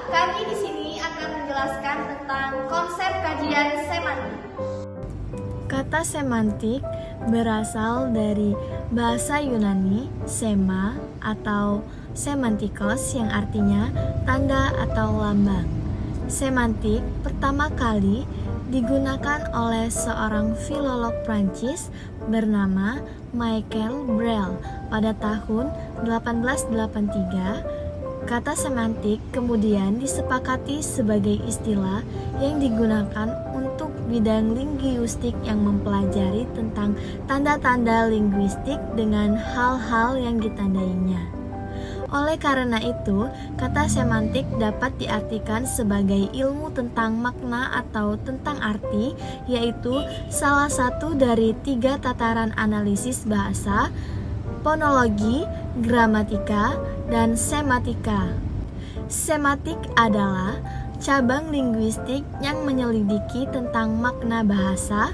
kami di sini akan menjelaskan tentang konsep kajian semantik. Kata semantik berasal dari bahasa Yunani sema atau semantikos yang artinya tanda atau lambang. Semantik pertama kali digunakan oleh seorang filolog Prancis bernama Michael Brel pada tahun 1883. Kata semantik kemudian disepakati sebagai istilah yang digunakan untuk bidang linguistik yang mempelajari tentang tanda-tanda linguistik dengan hal-hal yang ditandainya. Oleh karena itu, kata semantik dapat diartikan sebagai ilmu tentang makna atau tentang arti, yaitu salah satu dari 3 tataran analisis bahasa: fonologi, gramatika, dan sematika. Sematik adalah cabang linguistik yang menyelidiki tentang makna bahasa.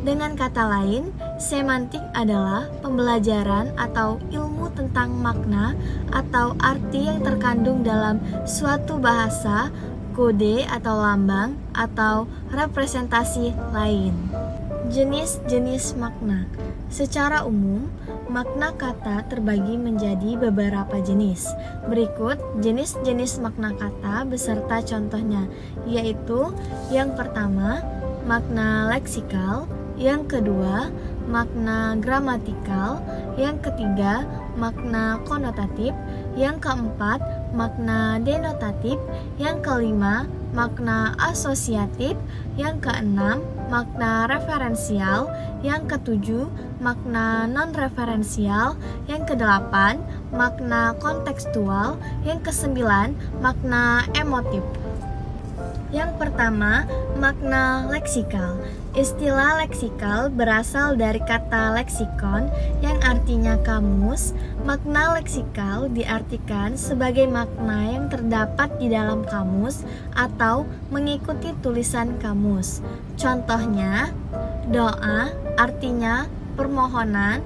Dengan kata lain, semantik adalah pembelajaran atau ilmu tentang makna atau arti yang terkandung dalam suatu bahasa, kode atau lambang, atau representasi lain. Jenis-jenis makna. Secara umum, makna kata terbagi menjadi beberapa jenis. Berikut jenis-jenis makna kata beserta contohnya, yaitu yang pertama, makna leksikal, yang kedua, makna gramatikal, yang ketiga, makna konotatif, yang keempat, makna denotatif, yang kelima, makna asosiatif, yang keenam, makna referensial, yang ketujuh, makna non-referensial, yang kedelapan, makna kontekstual, yang kesembilan, makna emotif. Yang pertama, makna leksikal. Istilah leksikal berasal dari kata leksikon yang artinya kamus. Makna leksikal diartikan sebagai makna yang terdapat di dalam kamus atau mengikuti tulisan kamus. Contohnya, doa artinya permohonan,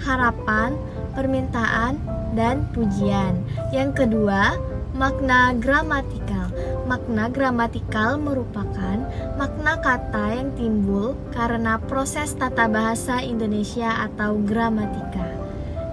harapan, permintaan, dan pujian. Yang kedua, makna gramatikal. Makna gramatikal merupakan makna kata yang timbul karena proses tata bahasa Indonesia atau gramatika.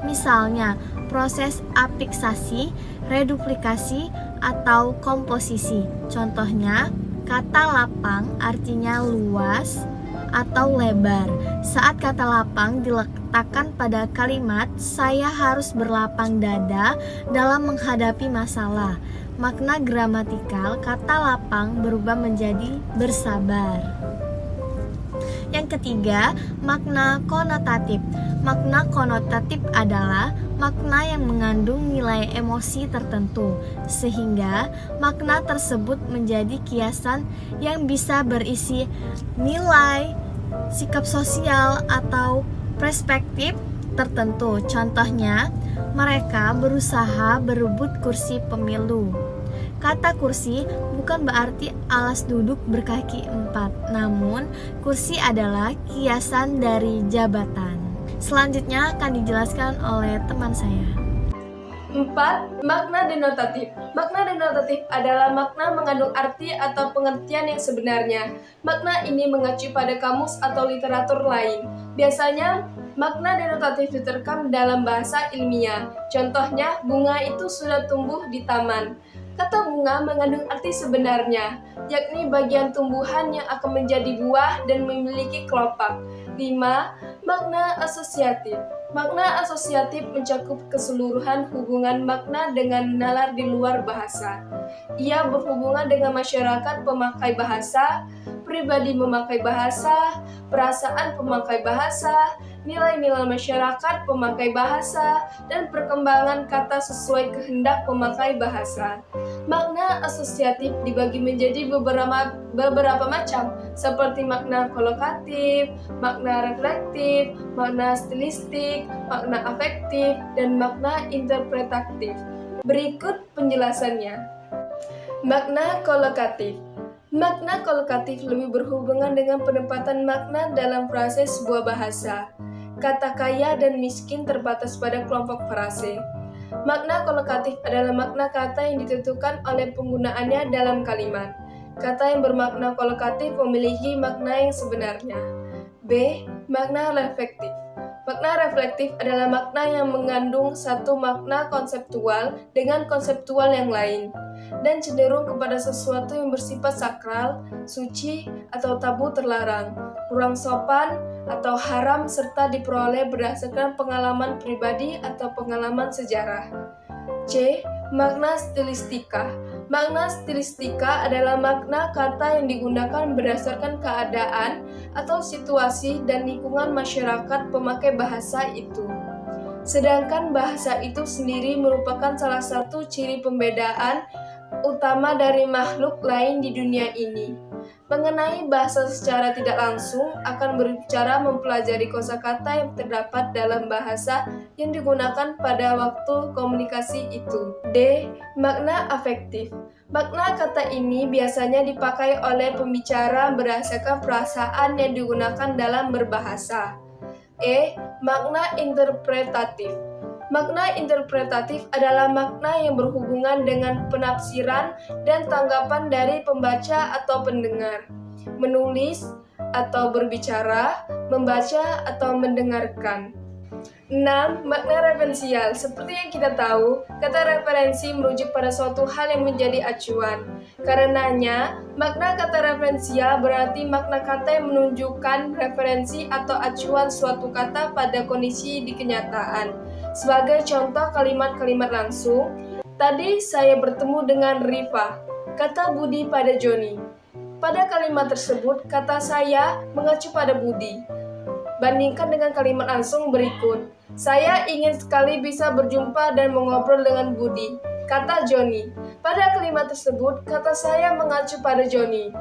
Misalnya, proses afiksasi, reduplikasi, atau komposisi. Contohnya, kata lapang artinya luas atau lebar. Saat kata lapang diletakkan pada kalimat, saya harus berlapang dada dalam menghadapi masalah. Makna gramatikal kata lapang berubah menjadi bersabar. Yang ketiga, makna konotatif. Makna konotatif adalah makna yang mengandung nilai emosi tertentu, sehingga makna tersebut menjadi kiasan yang bisa berisi nilai, sikap sosial, atau perspektif tertentu. Contohnya, mereka berusaha berebut kursi pemilu. Kata kursi bukan berarti alas duduk berkaki 4, namun kursi adalah kiasan dari jabatan. Selanjutnya akan dijelaskan oleh teman saya. 4. Makna denotatif. Makna denotatif adalah makna mengandung arti atau pengertian yang sebenarnya. Makna ini mengacu pada kamus atau literatur lain. Biasanya, makna denotatif diterkam dalam bahasa ilmiah. Contohnya, bunga itu sudah tumbuh di taman. Kata bunga mengandung arti sebenarnya, yakni bagian tumbuhan yang akan menjadi buah dan memiliki kelopak. 5. Makna asosiatif. Makna asosiatif mencakup keseluruhan hubungan makna dengan nalar di luar bahasa. Ia berhubungan dengan masyarakat pemakai bahasa, pribadi memakai bahasa, perasaan pemakai bahasa, nilai-nilai masyarakat pemakai bahasa, dan perkembangan kata sesuai kehendak pemakai bahasa. Makna asosiatif dibagi menjadi beberapa macam, seperti makna kolokatif, makna reflektif, makna stilistik, makna afektif, dan makna interpretatif. Berikut penjelasannya. Makna kolokatif. Makna kolokatif lebih berhubungan dengan penempatan makna dalam frase sebuah bahasa. Kata kaya dan miskin terbatas pada kelompok frase. Makna kolokatif adalah makna kata yang ditentukan oleh penggunaannya dalam kalimat. Kata yang bermakna kolokatif memiliki makna yang sebenarnya. B. Makna reflektif. Makna reflektif adalah makna yang mengandung satu makna konseptual dengan konseptual yang lain, dan cenderung kepada sesuatu yang bersifat sakral, suci, atau tabu terlarang, kurang sopan, atau haram, serta diperoleh berdasarkan pengalaman pribadi atau pengalaman sejarah. C. Makna stilistika. Makna stilistika adalah makna kata yang digunakan berdasarkan keadaan atau situasi dan lingkungan masyarakat pemakai bahasa itu. Sedangkan bahasa itu sendiri merupakan salah satu ciri pembedaan utama dari makhluk lain di dunia ini. Mengenai bahasa secara tidak langsung akan berbicara mempelajari kosakata yang terdapat dalam bahasa yang digunakan pada waktu komunikasi itu. D. Makna afektif. Makna kata ini biasanya dipakai oleh pembicara berdasarkan perasaan yang digunakan dalam berbahasa. E. Makna interpretatif. Makna interpretatif adalah makna yang berhubungan dengan penafsiran dan tanggapan dari pembaca atau pendengar, menulis atau berbicara, membaca atau mendengarkan. 6. Makna referensial. Seperti yang kita tahu, kata referensi merujuk pada suatu hal yang menjadi acuan. Karenanya, makna kata referensial berarti makna kata yang menunjukkan referensi atau acuan suatu kata pada kondisi di kenyataan. Sebagai contoh kalimat-kalimat langsung, tadi saya bertemu dengan Rifa, kata Budi pada Joni. Pada kalimat tersebut, kata saya mengacu pada Budi. Bandingkan dengan kalimat langsung berikut. Saya ingin sekali bisa berjumpa dan mengobrol dengan Budi, kata Joni. Pada kalimat tersebut, kata saya mengacu pada Joni.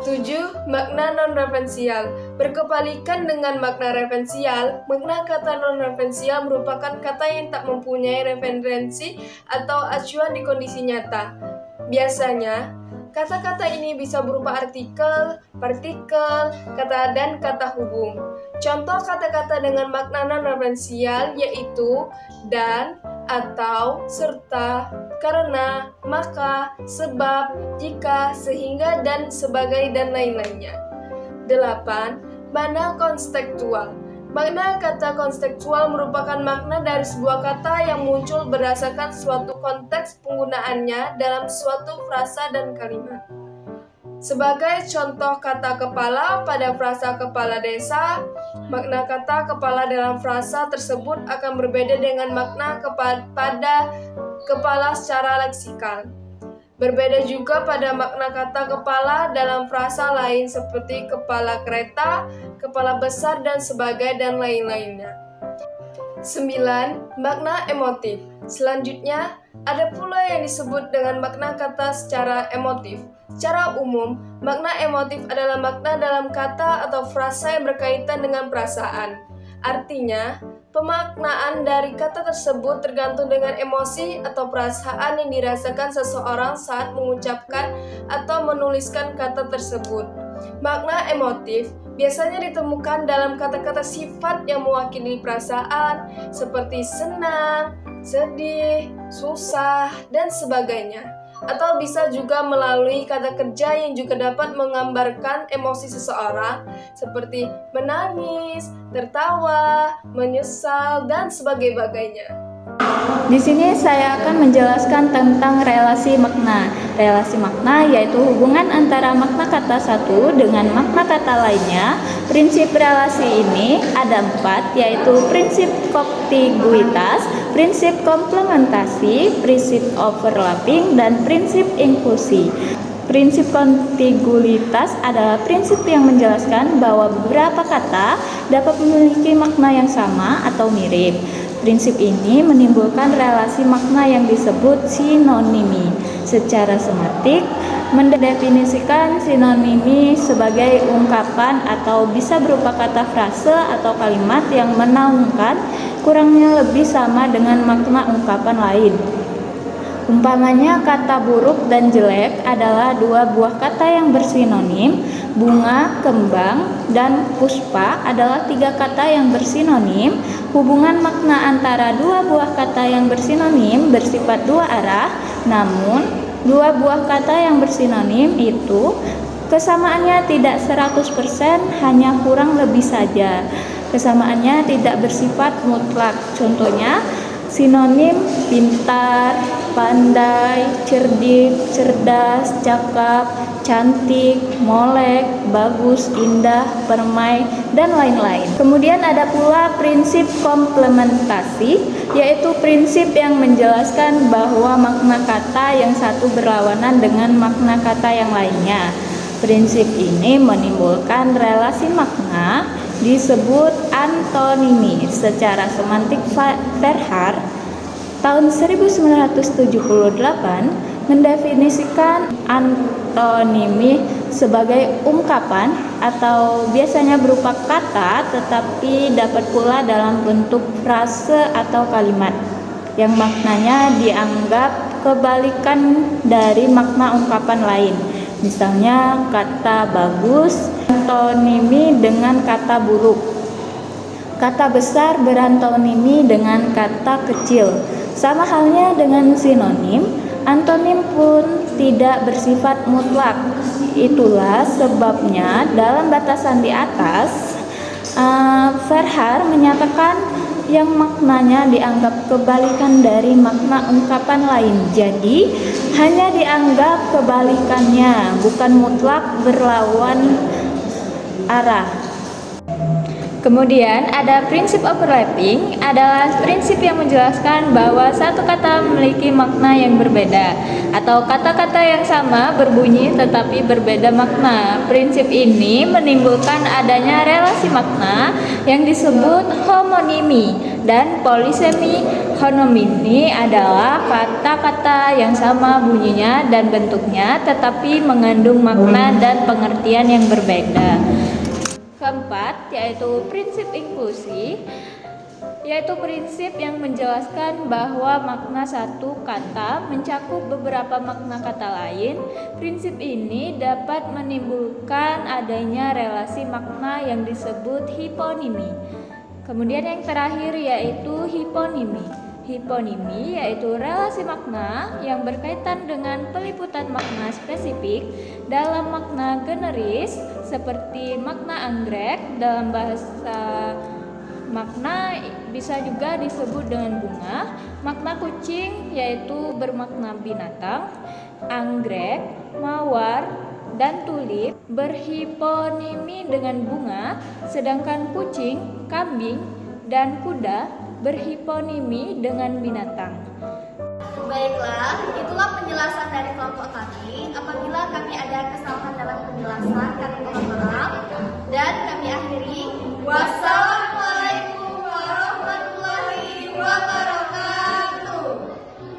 7. Makna non-referensial. Berkebalikan dengan makna referensial, makna kata non-referensial merupakan kata yang tak mempunyai referensi atau acuan di kondisi nyata. Biasanya, kata-kata ini bisa berupa artikel, partikel, kata dan kata hubung. Contoh kata-kata dengan makna non-referensial yaitu dan, atau, serta, karena, maka, sebab, jika, sehingga, dan sebagai, dan lain-lainnya. 8. Makna konstekstual. Makna kata konstekstual merupakan makna dari sebuah kata yang muncul berdasarkan suatu konteks penggunaannya dalam suatu frasa dan kalimat. Sebagai contoh kata kepala pada frasa kepala desa, makna kata kepala dalam frasa tersebut akan berbeda dengan makna pada kepala secara leksikal. Berbeda juga pada makna kata kepala dalam frasa lain seperti kepala kereta, kepala besar dan sebagai dan lain-lainnya. 9. Makna emotif. Selanjutnya, ada pula yang disebut dengan makna kata secara emotif. Secara umum, makna emotif adalah makna dalam kata atau frasa yang berkaitan dengan perasaan. Artinya, pemaknaan dari kata tersebut tergantung dengan emosi atau perasaan yang dirasakan seseorang saat mengucapkan atau menuliskan kata tersebut. Makna emotif biasanya ditemukan dalam kata-kata sifat yang mewakili perasaan seperti senang, sedih, susah, dan sebagainya. Atau bisa juga melalui kata kerja yang juga dapat menggambarkan emosi seseorang seperti menangis, tertawa, menyesal, dan sebagainya. Di sini saya akan menjelaskan tentang relasi makna. Relasi makna yaitu hubungan antara makna kata satu dengan makna kata lainnya. Prinsip relasi ini ada 4, yaitu prinsip kontiguitas, prinsip komplementasi, prinsip overlapping, dan prinsip inklusi. Prinsip kontiguitas adalah prinsip yang menjelaskan bahwa beberapa kata dapat memiliki makna yang sama atau mirip. Prinsip ini menimbulkan relasi makna yang disebut sinonimi. Secara semantik, mendefinisikan sinonimi sebagai ungkapan atau bisa berupa kata frase atau kalimat yang menaungkan kurangnya lebih sama dengan makna ungkapan lain. Umpamanya kata buruk dan jelek adalah dua buah kata yang bersinonim, bunga, kembang, dan puspa adalah tiga kata yang bersinonim. Hubungan makna antara dua buah kata yang bersinonim bersifat dua arah, namun dua buah kata yang bersinonim itu kesamaannya tidak 100%, hanya kurang lebih saja. Kesamaannya tidak bersifat mutlak. Contohnya, sinonim pintar, pandai, cerdik, cerdas, cakap, cantik, molek, bagus, indah, permai, dan lain-lain. Kemudian ada pula prinsip komplementasi, yaitu prinsip yang menjelaskan bahwa makna kata yang satu berlawanan dengan makna kata yang lainnya. Prinsip ini menimbulkan relasi makna disebut antonimi. Secara semantik, Verhaer tahun 1978 mendefinisikan antonimi sebagai ungkapan atau biasanya berupa kata tetapi dapat pula dalam bentuk frase atau kalimat yang maknanya dianggap kebalikan dari makna ungkapan lain. Misalnya kata bagus antonimi dengan kata buruk. Kata besar berantonimi dengan kata kecil. Sama halnya dengan sinonim, antonim pun tidak bersifat mutlak. Itulah sebabnya dalam batasan di atas, Verhaer menyatakan yang maknanya dianggap kebalikan dari makna ungkapan lain. Jadi, hanya dianggap kebalikannya, bukan mutlak berlawan arah. Kemudian ada prinsip overlapping, adalah prinsip yang menjelaskan bahwa satu kata memiliki makna yang berbeda atau kata-kata yang sama berbunyi tetapi berbeda makna. Prinsip ini menimbulkan adanya relasi makna yang disebut homonimi dan polisemi. Homonimi adalah kata-kata yang sama bunyinya dan bentuknya tetapi mengandung makna dan pengertian yang berbeda. Keempat, yaitu prinsip inklusi, yaitu prinsip yang menjelaskan bahwa makna satu kata mencakup beberapa makna kata lain. Prinsip ini dapat menimbulkan adanya relasi makna yang disebut hiponimi. Kemudian yang terakhir yaitu hiponimi. Hiponimi yaitu relasi makna yang berkaitan dengan peliputan makna spesifik dalam makna generis seperti makna anggrek dalam bahasa makna bisa juga disebut dengan bunga. Makna kucing yaitu bermakna binatang. Anggrek, mawar, dan tulip berhiponimi dengan bunga, sedangkan kucing, kambing, dan kuda berhiponimi dengan binatang. Baiklah, itulah penjelasan dari kelompok kami. Apabila kami ada kesalahan dalam penjelasan, kami mohon maaf. Dan kami akhiri. Wassalam.